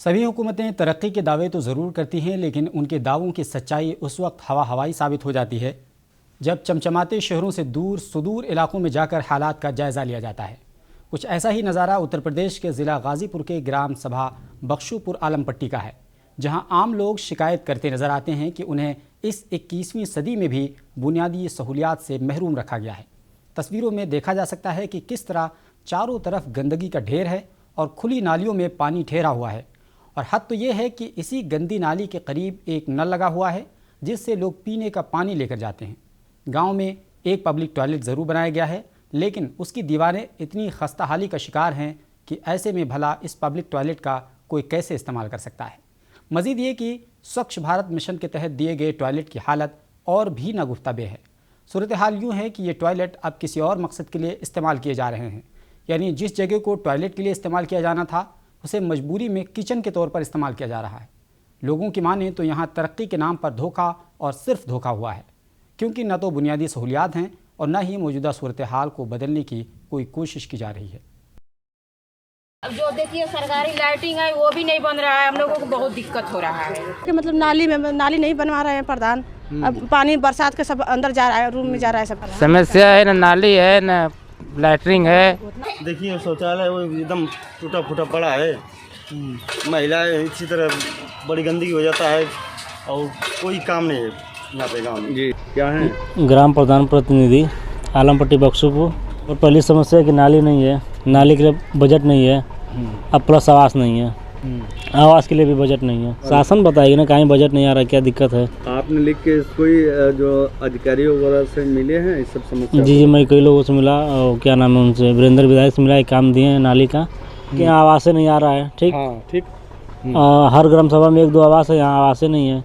सभी हुकूमतें तरक्की के दावे तो ज़रूर करती हैं, लेकिन उनके दावों की सच्चाई उस वक्त हवाई साबित हो जाती है जब चमचमाते शहरों से दूर सुदूर इलाकों में जाकर हालात का जायज़ा लिया जाता है। कुछ ऐसा ही नज़ारा उत्तर प्रदेश के ज़िला गाज़ीपुर के ग्राम सभा बख्शुपुर आलमपट्टी का है, जहां आम लोग शिकायत करते नज़र आते हैं कि उन्हें इस 21वीं सदी में भी बुनियादी सहूलियात से महरूम रखा गया है। तस्वीरों में देखा जा सकता है कि किस तरह चारों तरफ गंदगी का ढेर है और खुली नालियों में पानी ठहरा हुआ है। और हद तो ये है कि इसी गंदी नाली के करीब एक नल लगा हुआ है जिससे लोग पीने का पानी लेकर जाते हैं। गांव में एक पब्लिक टॉयलेट ज़रूर बनाया गया है, लेकिन उसकी दीवारें इतनी खस्ता हाली का शिकार हैं कि ऐसे में भला इस पब्लिक टॉयलेट का कोई कैसे इस्तेमाल कर सकता है। मज़ीद ये कि स्वच्छ भारत मिशन के तहत दिए गए टॉयलेट की हालत और भी नागुफ्ताबे है। सूरत हाल यूँ है कि ये टॉयलेट अब किसी और मकसद के लिए इस्तेमाल किए जा रहे हैं, यानी जिस जगह को टॉयलेट के लिए इस्तेमाल किया जाना था उसे मजबूरी में किचन के तौर पर इस्तेमाल किया जा रहा है। लोगों की माने तो यहाँ तरक्की के नाम पर धोखा और सिर्फ धोखा हुआ है, क्योंकि न तो बुनियादी सहूलियात हैं और न ही मौजूदा सूरत हाल को बदलने की कोई कोशिश की जा रही है। अब जो देखिए सरकारी लाइटिंग है वो भी नहीं बन रहा है, हम लोगों को बहुत दिक्कत हो रहा है कि मतलब नाली नहीं बनवा रहे हैं प्रधान। अब पानी बरसात के सब अंदर जा रहा है, रूम में जा रहा है। सब समस्या है, न नाली है न लैटरिंग है। देखिए शौचालय वो एकदम टूटा फूटा पड़ा है, महिलाएं इसी तरह बड़ी गंदगी हो जाता है और कोई काम नहीं है यहाँ पे गाँव में। जी क्या है? ग्राम प्रधान प्रतिनिधि आलमपट्टी बख्शुपुर। और पहली समस्या है कि नाली नहीं है, नाली के लिए बजट नहीं है, अब प्लस आवास नहीं है, आवास के लिए भी बजट नहीं है। शासन बताएगी ना, कहीं बजट नहीं आ रहा, क्या दिक्कत है। आपने लिख के कोई जो अधिकारी वगैरह से मिले हैं इस सब समस्या? जी मैं कई लोगों से मिला और क्या नाम है उनसे, वीरेंद्र विधायक से मिला, एक काम दिए हैं नाली का कि यहाँ आवास नहीं आ रहा है। ठीक ठीक। हर ग्राम सभा में 1-2 आवास है, यहाँ आवास नहीं है।